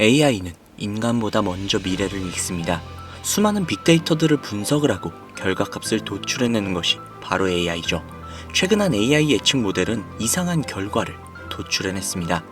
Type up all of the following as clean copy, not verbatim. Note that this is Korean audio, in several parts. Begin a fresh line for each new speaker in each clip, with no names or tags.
AI는 인간보다 먼저 미래를 읽습니다. 수많은 빅데이터들을 분석을 하고 결과값을 도출해내는 것이 바로 AI죠. 최근 한 AI 예측 모델은 이상한 결과를 도출해냈습니다.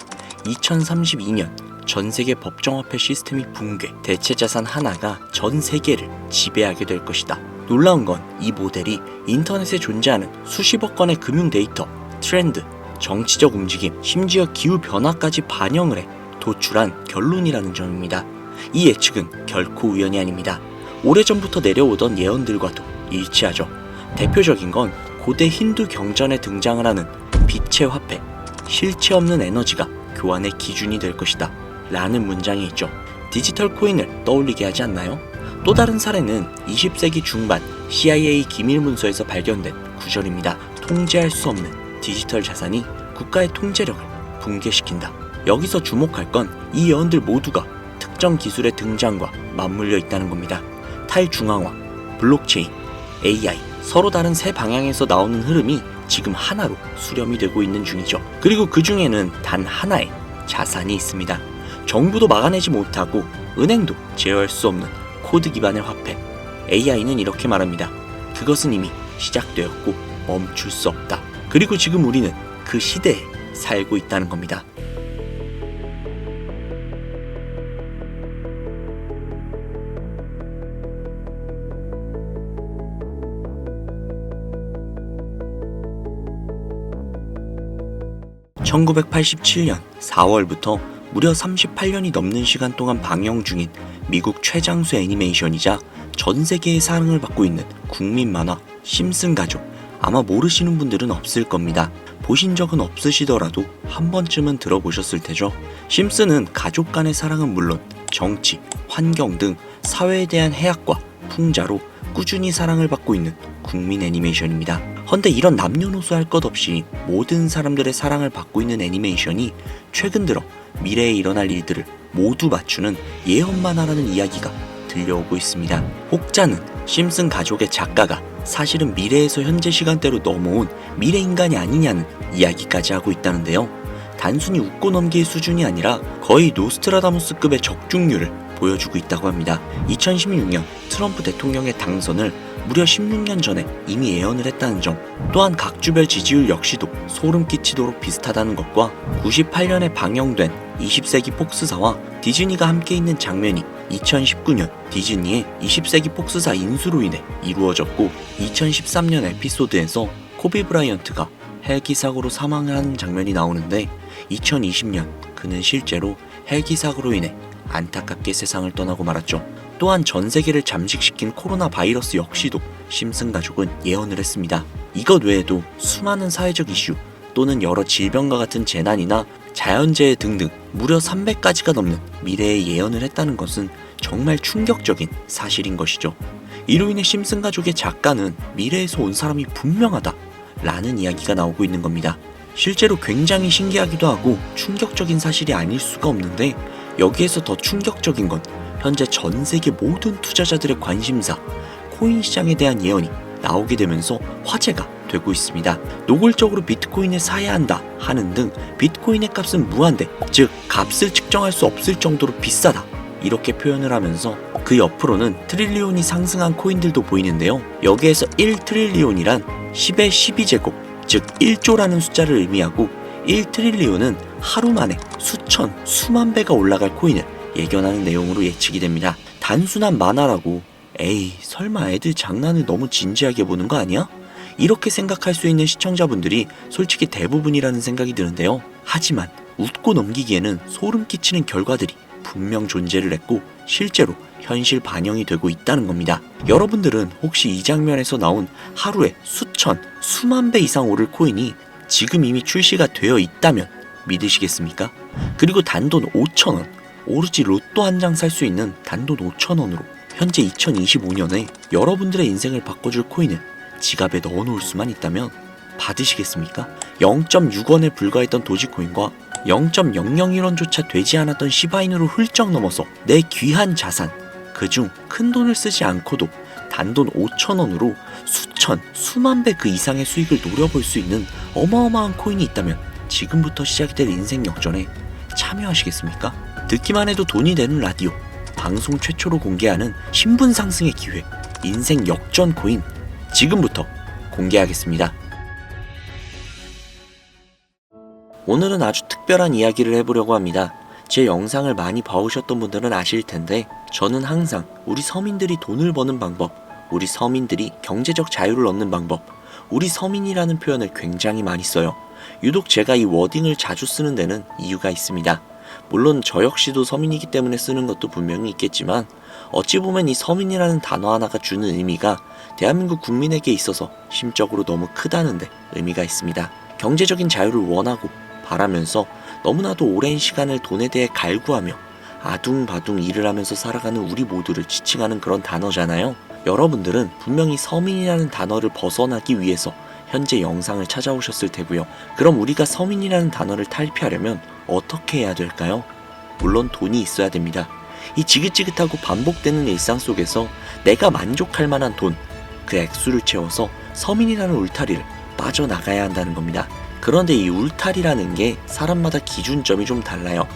2032년 전 세계 법정화폐 시스템이 붕괴, 대체 자산 하나가 전 세계를 지배하게 될 것이다. 놀라운 건 이 모델이 인터넷에 존재하는 수십억 건의 금융 데이터, 트렌드, 정치적 움직임, 심지어 기후 변화까지 반영을 해 도출한 결론이라는 점입니다. 이 예측은 결코 우연이 아닙니다. 오래전부터 내려오던 예언들과도 일치하죠. 대표적인 건 고대 힌두 경전에 등장을 하는 빛의 화폐, 실체 없는 에너지가 교환의 기준이 될 것이다 라는 문장이 있죠. 디지털 코인을 떠올리게 하지 않나요? 또 다른 사례는 20세기 중반 CIA 기밀 문서에서 발견된 구절입니다. 통제할 수 없는 디지털 자산이 국가의 통제력을 붕괴시킨다. 여기서 주목할 건 이 예언들 모두가 특정 기술의 등장과 맞물려 있다는 겁니다. 탈중앙화, 블록체인, AI, 서로 다른 세 방향에서 나오는 흐름이 지금 하나로 수렴이 되고 있는 중이죠. 그리고 그 중에는 단 하나의 자산이 있습니다. 정부도 막아내지 못하고 은행도 제어할 수 없는 코드 기반의 화폐. AI는 이렇게 말합니다. 그것은 이미 시작되었고 멈출 수 없다. 그리고 지금 우리는 그 시대에 살고 있다는 겁니다. (1987년 4월부터) 무려 38년이 넘는 시간 동안 방영 중인 미국 최장수 애니메이션이자 전 세계의 사랑을 받고 있는 국민 만화 심슨 가족. 아마 모르시는 분들은 없을 겁니다. 보신 적은 없으시더라도 한 번쯤은 들어보셨을 테죠. 심슨은 가족 간의 사랑은 물론 정치, 환경 등 사회에 대한 해악과 풍자로 꾸준히 사랑을 받고 있는 국민 애니메이션입니다. 헌데 이런 남녀노소 할 것 없이 모든 사람들의 사랑을 받고 있는 애니메이션이 최근 들어 미래에 일어날 일들을 모두 맞추는 예언 만화라는 이야기가 들려오고 있습니다. 혹자는 심슨 가족의 작가가 사실은 미래에서 현재 시간대로 넘어온 미래 인간이 아니냐는 이야기까지 하고 있다는데요. 단순히 웃고 넘길 수준이 아니라 거의 노스트라다무스급의 적중률을 보여주고 있다고 합니다. 2016년 트럼프 대통령의 당선을 무려 16년 전에 이미 예언을 했다는 점, 또한 각 주별 지지율 역시도 소름 끼치도록 비슷하다는 것과 98년에 방영된 20세기 폭스사와 디즈니가 함께 있는 장면이 2019년 디즈니의 20세기 폭스사 인수로 인해 이루어졌고, 2013년 에피소드에서 코비 브라이언트가 헬기 사고로 사망을 하는 장면이 나오는데 2020년 그는 실제로 헬기 사고로 인해 안타깝게 세상을 떠나고 말았죠. 또한 전 세계를 잠식시킨 코로나 바이러스 역시도 심슨 가족은 예언을 했습니다. 이것 외에도 수많은 사회적 이슈 또는 여러 질병과 같은 재난이나 자연재해 등등 무려 300가지가 넘는 미래의 예언을 했다는 것은 정말 충격적인 사실인 것이죠. 이로 인해 심슨 가족의 작가는 미래에서 온 사람이 분명하다 라는 이야기가 나오고 있는 겁니다. 실제로 굉장히 신기하기도 하고 충격적인 사실이 아닐 수가 없는데, 여기에서 더 충격적인 건 현재 전 세계 모든 투자자들의 관심사, 코인 시장에 대한 예언이 나오게 되면서 화제가 되고 있습니다. 노골적으로 비트코인을 사야 한다 하는 등 비트코인의 값은 무한대, 즉 값을 측정할 수 없을 정도로 비싸다 이렇게 표현을 하면서 그 옆으로는 트릴리온이 상승한 코인들도 보이는데요. 여기에서 1트릴리온이란 10의 12제곱, 즉 1조라는 숫자를 의미하고 1트릴리온은 하루 만에 수천, 수만 배가 올라갈 코인을 예견하는 내용으로 예측이 됩니다. 단순한 만화라고 에이 설마 애들 장난을 너무 진지하게 보는 거 아니야? 이렇게 생각할 수 있는 시청자분들이 솔직히 대부분이라는 생각이 드는데요. 하지만 웃고 넘기기에는 소름 끼치는 결과들이 분명 존재를 했고 실제로 현실 반영이 되고 있다는 겁니다. 여러분들은 혹시 이 장면에서 나온 하루에 수천, 수만 배 이상 오를 코인이 지금 이미 출시가 되어 있다면 믿으시겠습니까? 그리고 단돈 5,000원, 오로지 로또 한 장 살 수 있는 단돈 5,000원으로 현재 2025년에 여러분들의 인생을 바꿔줄 코인을 지갑에 넣어놓을 수만 있다면 받으시겠습니까? 0.6원에 불과했던 도지코인과 0.001원조차 되지 않았던 시바이누로 훌쩍 넘어서 내 귀한 자산, 그중 큰 돈을 쓰지 않고도 단돈 5,000원으로 수천, 수만 배 그 이상의 수익을 노려볼 수 있는 어마어마한 코인이 있다면 지금부터 시작이 될 인생 역전에 참여하시겠습니까? 듣기만 해도 돈이 되는 라디오, 방송 최초로 공개하는 신분 상승의 기회, 인생 역전 코인, 지금부터 공개하겠습니다. 오늘은 아주 특별한 이야기를 해보려고 합니다. 제 영상을 많이 봐오셨던 분들은 아실 텐데, 저는 항상 우리 서민들이 돈을 버는 방법, 우리 서민들이 경제적 자유를 얻는 방법, 우리 서민이라는 표현을 굉장히 많이 써요. 유독 제가 이 워딩을 자주 쓰는 데는 이유가 있습니다. 물론 저 역시도 서민이기 때문에 쓰는 것도 분명히 있겠지만, 어찌 보면 이 서민이라는 단어 하나가 주는 의미가 대한민국 국민에게 있어서 심적으로 너무 크다는데 의미가 있습니다. 경제적인 자유를 원하고 바라면서 너무나도 오랜 시간을 돈에 대해 갈구하며 아둥바둥 일을 하면서 살아가는 우리 모두를 지칭하는 그런 단어잖아요. 여러분들은 분명히 서민이라는 단어를 벗어나기 위해서 현재 영상을 찾아오셨을 테고요. 그럼 우리가 서민이라는 단어를 탈피하려면 어떻게 해야 될까요? 물론 돈이 있어야 됩니다. 이 지긋지긋하고 반복되는 일상 속에서 내가 만족할 만한 돈, 그 액수를 채워서 서민이라는 울타리를 빠져나가야 한다는 겁니다. 그런데 이 울타리라는 게 사람마다 기준점이 좀 달라요.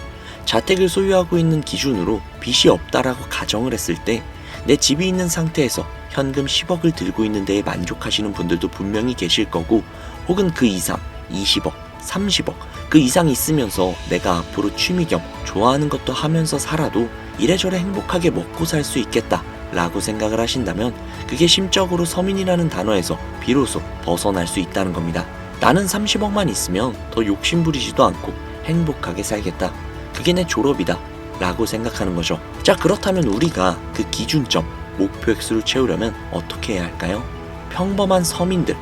자택을 소유하고 있는 기준으로 빚이 없다라고 가정을 했을 때 내 집이 있는 상태에서 현금 10억을 들고 있는 데에 만족하시는 분들도 분명히 계실 거고, 혹은 그 이상 20억, 30억 그 이상 있으면서 내가 앞으로 취미 겸 좋아하는 것도 하면서 살아도 이래저래 행복하게 먹고 살 수 있겠다 라고 생각을 하신다면, 그게 심적으로 서민이라는 단어에서 비로소 벗어날 수 있다는 겁니다. 나는 30억만 있으면 더 욕심 부리지도 않고 행복하게 살겠다, 그게 내 졸업이다 라고 생각하는 거죠. 자, 그렇다면 우리가 그 기준점, 목표 액수를 채우려면 어떻게 해야 할까요? 평범한 서민들,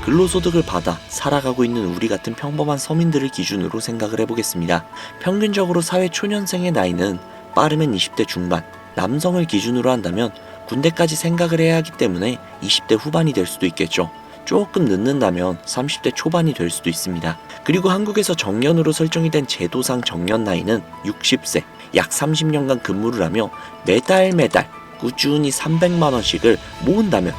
근로소득을 받아 살아가고 있는 우리 같은 평범한 서민들을 기준으로 생각을 해보겠습니다. 평균적으로 사회 초년생의 나이는 빠르면 20대 중반, 남성을 기준으로 한다면 군대까지 생각을 해야 하기 때문에 20대 후반이 될 수도 있겠죠. 조금 늦는다면 30대 초반이 될 수도 있습니다. 그리고 한국에서 정년으로 설정이 된 제도상 정년 나이는 60세, 약 30년간 근무를 하며 매달 꾸준히 300만원씩을 모은다면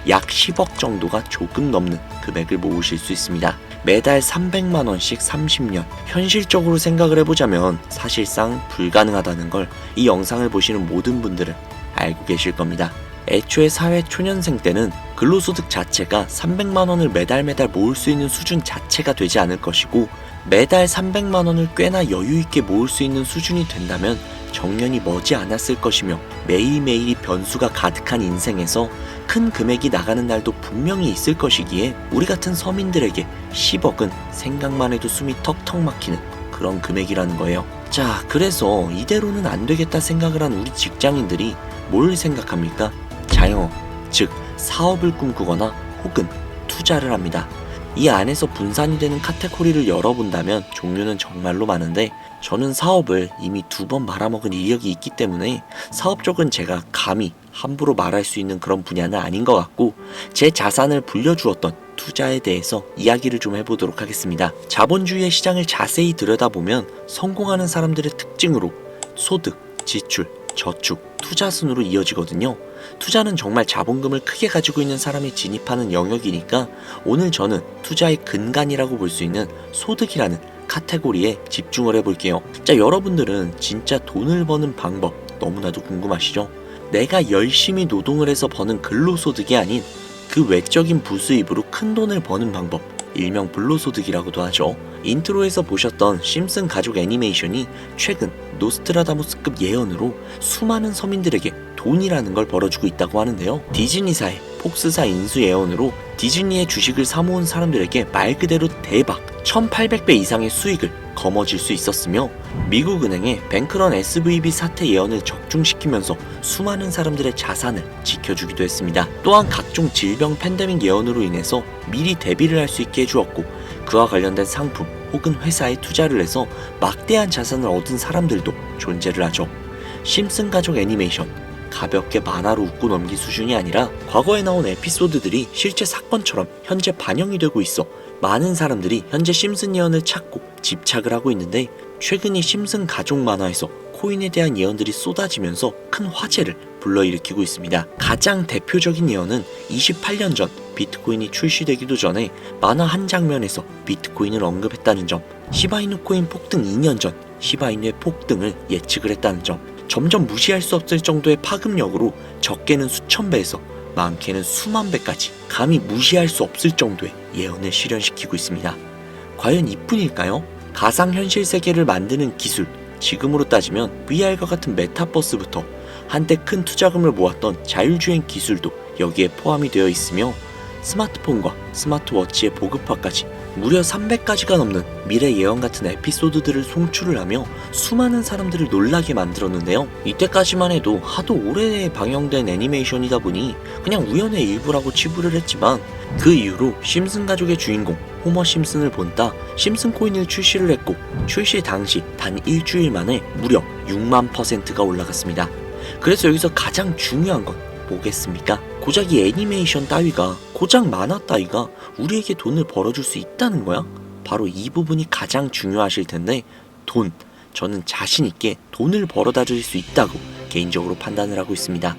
약 10억 정도가 조금 넘는 금액을 모으실 수 있습니다. 매달 300만원씩 30년. 현실적으로 생각을 해보자면 사실상 불가능하다는 걸 이 영상을 보시는 모든 분들은 알고 계실 겁니다. 애초에 사회 초년생 때는 근로소득 자체가 300만원을 매달 모을 수 있는 수준 자체가 되지 않을 것이고, 매달 300만원을 꽤나 여유있게 모을 수 있는 수준이 된다면 정년이 머지 않았을 것이며, 매일매일이 변수가 가득한 인생에서 큰 금액이 나가는 날도 분명히 있을 것이기에 우리 같은 서민들에게 10억은 생각만 해도 숨이 턱턱 막히는 그런 금액이라는 거예요. 자, 그래서 이대로는 안 되겠다 생각을 한 우리 직장인들이 뭘 생각합니까? 자영업, 즉 사업을 꿈꾸거나 혹은 투자를 합니다. 이 안에서 분산이 되는 카테고리를 열어본다면 종류는 정말로 많은데, 저는 사업을 이미 2번 말아먹은 이력이 있기 때문에 사업 쪽은 제가 감히 함부로 말할 수 있는 그런 분야는 아닌 것 같고, 제 자산을 불려주었던 투자에 대해서 이야기를 좀 해보도록 하겠습니다. 자본주의의 시장을 자세히 들여다보면 성공하는 사람들의 특징으로 소득, 지출, 저축, 투자 순으로 이어지거든요. 투자는 정말 자본금을 크게 가지고 있는 사람이 진입하는 영역이니까 오늘 저는 투자의 근간이라고 볼 수 있는 소득이라는 카테고리에 집중을 해볼게요. 자, 여러분들은 진짜 돈을 버는 방법 너무나도 궁금하시죠? 내가 열심히 노동을 해서 버는 근로소득이 아닌 그 외적인 부수입으로 큰 돈을 버는 방법, 일명 불로소득이라고도 하죠. 인트로에서 보셨던 심슨 가족 애니메이션이 최근 노스트라다무스급 예언으로 수많은 서민들에게 돈이라는 걸 벌어주고 있다고 하는데요. 디즈니사의 폭스사 인수 예언으로 디즈니의 주식을 사모은 사람들에게 말 그대로 대박 1800배 이상의 수익을 거머쥘 수 있었으며, 미국은행의 뱅크런 SVB 사태 예언을 적중시키면서 수많은 사람들의 자산을 지켜주기도 했습니다. 또한 각종 질병 팬데믹 예언으로 인해서 미리 대비를 할 수 있게 해주었고, 그와 관련된 상품 혹은 회사에 투자를 해서 막대한 자산을 얻은 사람들도 존재를 하죠. 심슨 가족 애니메이션, 가볍게 만화로 웃고 넘긴 수준이 아니라 과거에 나온 에피소드들이 실제 사건처럼 현재 반영이 되고 있어 많은 사람들이 현재 심슨 예언을 찾고 집착을 하고 있는데, 최근 이 심슨 가족 만화에서 코인에 대한 예언들이 쏟아지면서 큰 화제를 불러일으키고 있습니다. 가장 대표적인 예언은 28년 전 비트코인이 출시되기도 전에 만화 한 장면에서 비트코인을 언급했다는 점, 시바이누 코인 폭등 2년 전 시바이누의 폭등을 예측을 했다는 점, 점점 무시할 수 없을 정도의 파급력으로 적게는 수천 배에서 많게는 수만 배까지 감히 무시할 수 없을 정도의 예언을 실현시키고 있습니다. 과연 이뿐일까요? 가상현실 세계를 만드는 기술, 지금으로 따지면 VR과 같은 메타버스부터 한때 큰 투자금을 모았던 자율주행 기술도 여기에 포함이 되어 있으며 스마트폰과 스마트워치의 보급화까지 무려 300가지가 넘는 미래 예언 같은 에피소드들을 송출을 하며 수많은 사람들을 놀라게 만들었는데요. 이때까지만 해도 하도 오래 방영된 애니메이션이다 보니 그냥 우연의 일부라고 치부를 했지만 그 이후로 심슨 가족의 주인공 호머 심슨을 본따 심슨 코인을 출시를 했고 출시 당시 단 일주일 만에 무려 6만%가 올라갔습니다. 그래서 여기서 가장 중요한 건 뭐겠습니까? 고작 이 애니메이션 따위가, 고작 만화 따위가 우리에게 돈을 벌어줄 수 있다는 거야? 바로 이 부분이 가장 중요하실 텐데, 돈. 저는 자신있게 돈을 벌어다 줄 수 있다고 개인적으로 판단을 하고 있습니다.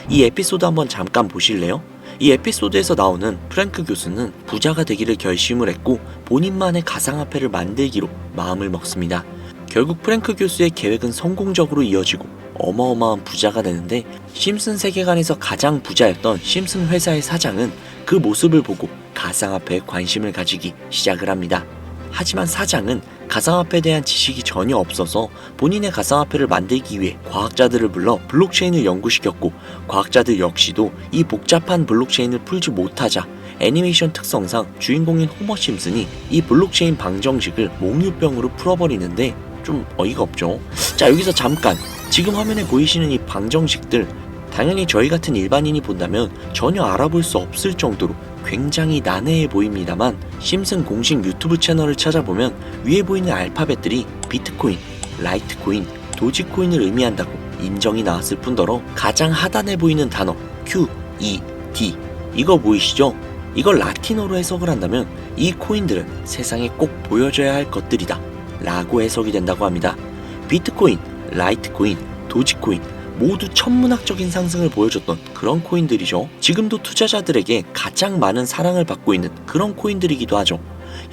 이 에피소드 한번 잠깐 보실래요? 이 에피소드에서 나오는 프랭크 교수는 부자가 되기를 결심을 했고 본인만의 가상화폐를 만들기로 마음을 먹습니다. 결국 프랭크 교수의 계획은 성공적으로 이어지고 어마어마한 부자가 되는데, 심슨 세계관에서 가장 부자였던 심슨 회사의 사장은 그 모습을 보고 가상화폐에 관심을 가지기 시작을 합니다. 하지만 사장은 가상화폐에 대한 지식이 전혀 없어서 본인의 가상화폐를 만들기 위해 과학자들을 불러 블록체인을 연구시켰고, 과학자들 역시도 이 복잡한 블록체인을 풀지 못하자 애니메이션 특성상 주인공인 호머 심슨이 이 블록체인 방정식을 몽유병으로 풀어버리는데 좀 어이가 없죠. 자, 여기서 잠깐, 지금 화면에 보이시는 이 방정식들, 당연히 저희 같은 일반인이 본다면 전혀 알아볼 수 없을 정도로 굉장히 난해해 보입니다만, 심슨 공식 유튜브 채널을 찾아보면 위에 보이는 알파벳들이 비트코인, 라이트코인, 도지코인을 의미한다고 인정이 나왔을 뿐더러 가장 하단에 보이는 단어 Q, E, D, 이거 보이시죠? 이걸 라틴어로 해석을 한다면 이 코인들은 세상에 꼭 보여줘야 할 것들이다 라고 해석이 된다고 합니다. 비트코인, 라이트코인, 도지코인 모두 천문학적인 상승을 보여줬던 그런 코인들이죠. 지금도 투자자들에게 가장 많은 사랑을 받고 있는 그런 코인들이기도 하죠.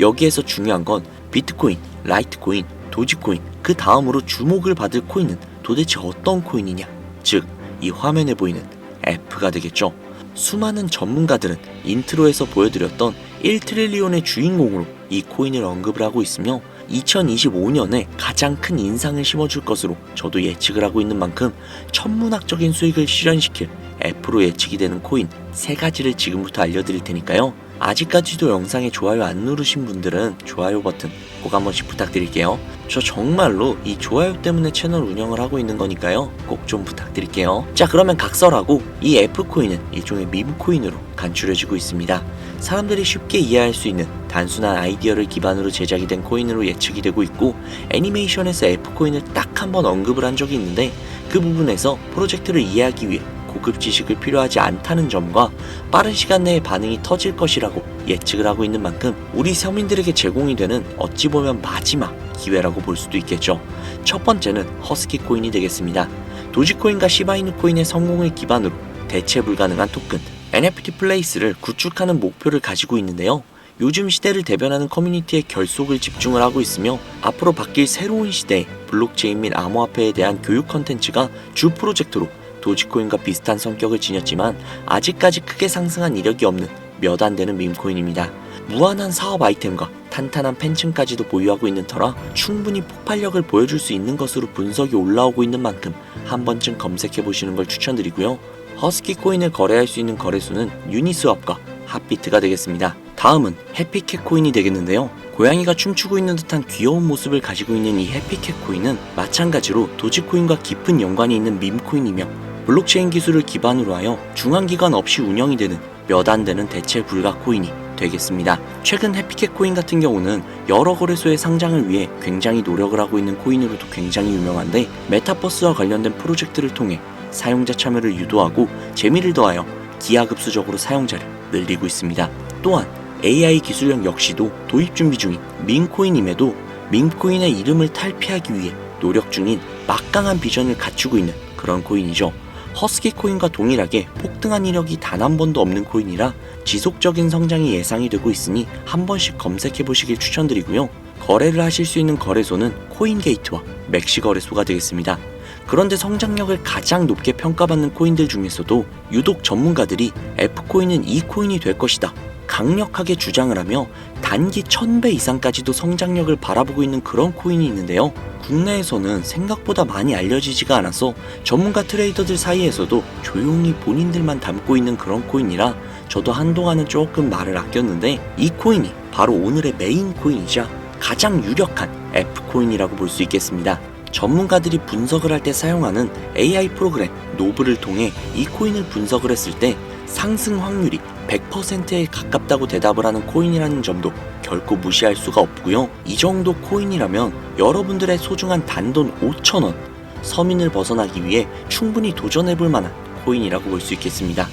여기에서 중요한 건 비트코인, 라이트코인, 도지코인, 그 다음으로 주목을 받을 코인은 도대체 어떤 코인이냐, 즉 이 화면에 보이는 F가 되겠죠. 수많은 전문가들은 인트로에서 보여드렸던 1트릴리온의 주인공으로 이 코인을 언급을 하고 있으며 2025년에 가장 큰 인상을 심어줄 것으로 저도 예측을 하고 있는 만큼 천문학적인 수익을 실현시킬 F로 예측이 되는 코인 3가지를 지금부터 알려드릴 테니까요. 아직까지도 영상에 좋아요 안 누르신 분들은 좋아요 버튼 꼭 한 번씩 부탁드릴게요. 저 정말로 이 좋아요 때문에 채널 운영을 하고 있는 거니까요. 꼭 좀 부탁드릴게요. 자, 그러면 각설하고 이 F코인은 일종의 밈코인으로 간추려지고 있습니다. 사람들이 쉽게 이해할 수 있는 단순한 아이디어를 기반으로 제작이 된 코인으로 예측이 되고 있고, 애니메이션에서 F코인을 딱 한 번 언급을 한 적이 있는데 그 부분에서 프로젝트를 이해하기 위해 고급 지식을 필요하지 않다는 점과 빠른 시간 내에 반응이 터질 것이라고 예측을 하고 있는 만큼 우리 서민들에게 제공이 되는 어찌 보면 마지막 기회라고 볼 수도 있겠죠. 첫 번째는 허스키 코인이 되겠습니다. 도지코인과 시바이누 코인의 성공을 기반으로 대체 불가능한 토큰 NFT 플레이스를 구축하는 목표를 가지고 있는데요. 요즘 시대를 대변하는 커뮤니티의 결속을 집중을 하고 있으며 앞으로 바뀔 새로운 시대의 블록체인 및 암호화폐에 대한 교육 컨텐츠가 주 프로젝트로 도지코인과 비슷한 성격을 지녔지만 아직까지 크게 상승한 이력이 없는 몇 안 되는 밈코인입니다. 무한한 사업 아이템과 탄탄한 팬층까지도 보유하고 있는 터라 충분히 폭발력을 보여줄 수 있는 것으로 분석이 올라오고 있는 만큼 한 번쯤 검색해보시는 걸 추천드리고요. 허스키 코인을 거래할 수 있는 거래소는 유니스왑과 핫비트가 되겠습니다. 다음은 해피캣 코인이 되겠는데요. 고양이가 춤추고 있는 듯한 귀여운 모습을 가지고 있는 이 해피캣 코인은 마찬가지로 도지코인과 깊은 연관이 있는 밈코인이며 블록체인 기술을 기반으로 하여 중앙기관 없이 운영이 되는 몇 안 되는 대체 불가 코인이 되겠습니다. 최근 해피캣 코인 같은 경우는 여러 거래소의 상장을 위해 굉장히 노력을 하고 있는 코인으로도 굉장히 유명한데, 메타버스와 관련된 프로젝트를 통해 사용자 참여를 유도하고 재미를 더하여 기하급수적으로 사용자를 늘리고 있습니다. 또한 AI 기술력 역시도 도입 준비 중인 밈코인임에도 밈코인의 이름을 탈피하기 위해 노력 중인 막강한 비전을 갖추고 있는 그런 코인이죠. 허스키 코인과 동일하게 폭등한 이력이 단 한 번도 없는 코인이라 지속적인 성장이 예상이 되고 있으니 한 번씩 검색해 보시길 추천드리고요. 거래를 하실 수 있는 거래소는 코인게이트와 맥시거래소가 되겠습니다. 그런데 성장력을 가장 높게 평가받는 코인들 중에서도 유독 전문가들이 F코인은 이 코인이 될 것이다 강력하게 주장을 하며 단기 1000배 이상까지도 성장력을 바라보고 있는 그런 코인이 있는데요. 국내에서는 생각보다 많이 알려지지가 않아서 전문가 트레이더들 사이에서도 조용히 본인들만 담고 있는 그런 코인이라 저도 한동안은 조금 말을 아꼈는데, 이 코인이 바로 오늘의 메인 코인이자 가장 유력한 F코인이라고 볼 수 있겠습니다. 전문가들이 분석을 할 때 사용하는 AI 프로그램 노브를 통해 이 코인을 분석을 했을 때 상승 확률이 100%에 가깝다고 대답을 하는 코인이라는 점도 결코 무시할 수가 없고요. 이 정도 코인이라면 여러분들의 소중한 단돈 5,000원, 서민을 벗어나기 위해 충분히 도전해볼 만한 코인이라고 볼 수 있겠습니다.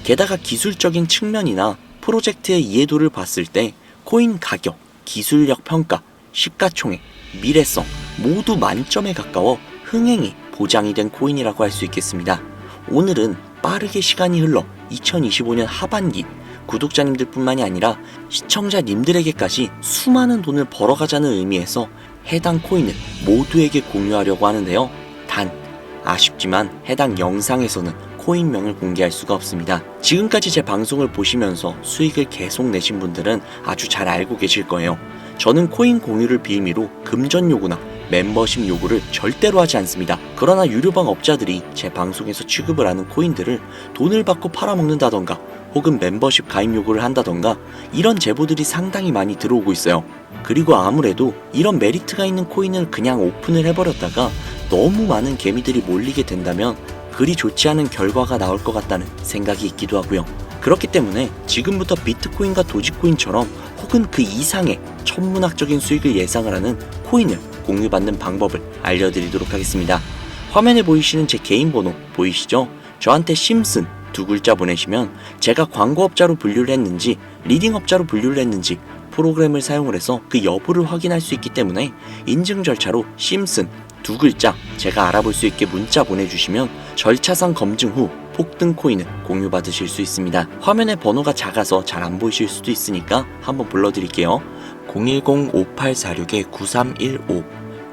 게다가 기술적인 측면이나 프로젝트의 이해도를 봤을 때 코인 가격, 기술력 평가, 시가총액, 미래성 모두 만점에 가까워 흥행이 보장이 된 코인이라고 할 수 있겠습니다. 오늘은 빠르게 시간이 흘러 2025년 하반기 구독자님들 뿐만이 아니라 시청자님들에게까지 수많은 돈을 벌어가자는 의미에서 해당 코인을 모두에게 공유하려고 하는데요. 단 아쉽지만 해당 영상에서는 코인명을 공개할 수가 없습니다. 지금까지 제 방송을 보시면서 수익을 계속 내신 분들은 아주 잘 알고 계실 거예요. 저는 코인 공유를 빌미로 금전 요구나 멤버십 요구를 절대로 하지 않습니다. 그러나 유료방 업자들이 제 방송에서 취급을 하는 코인들을 돈을 받고 팔아먹는다던가 혹은 멤버십 가입 요구를 한다던가 이런 제보들이 상당히 많이 들어오고 있어요. 그리고 아무래도 이런 메리트가 있는 코인을 그냥 오픈을 해버렸다가 너무 많은 개미들이 몰리게 된다면 그리 좋지 않은 결과가 나올 것 같다는 생각이 있기도 하고요. 그렇기 때문에 지금부터 비트코인과 도지코인처럼 혹은 그 이상의 천문학적인 수익을 예상을 하는 코인을 공유받는 방법을 알려드리도록 하겠습니다. 화면에 보이시는 제 개인 번호 보이시죠? 저한테 심슨 두 글자 보내시면 제가 광고업자로 분류를 했는지 리딩업자로 분류를 했는지 프로그램을 사용을 해서 그 여부를 확인할 수 있기 때문에 인증 절차로 심슨 두 글자 제가 알아볼 수 있게 문자 보내주시면 절차상 검증 후 폭등 코인을 공유받으실 수 있습니다. 화면에 번호가 작아서 잘 안 보이실 수도 있으니까 한번 불러드릴게요. 010-5846-9315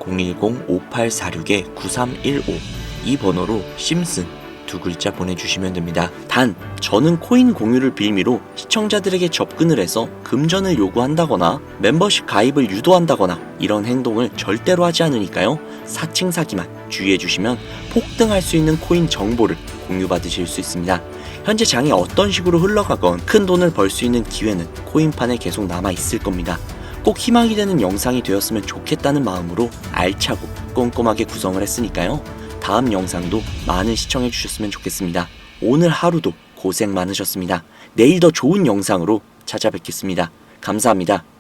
010-5846-9315 이 번호로 심슨 두 글자 보내주시면 됩니다. 단 저는 코인 공유를 빌미로 시청자들에게 접근을 해서 금전을 요구한다거나 멤버십 가입을 유도한다거나 이런 행동을 절대로 하지 않으니까요. 사칭 사기만 주의해 주시면 폭등할 수 있는 코인 정보를 공유받으실 수 있습니다. 현재 장이 어떤 식으로 흘러가건 큰 돈을 벌 수 있는 기회는 코인판에 계속 남아 있을 겁니다. 꼭 희망이 되는 영상이 되었으면 좋겠다는 마음으로 알차고 꼼꼼하게 구성을 했으니까요. 다음 영상도 많은 시청해 주셨으면 좋겠습니다. 오늘 하루도 고생 많으셨습니다. 내일 더 좋은 영상으로 찾아뵙겠습니다. 감사합니다.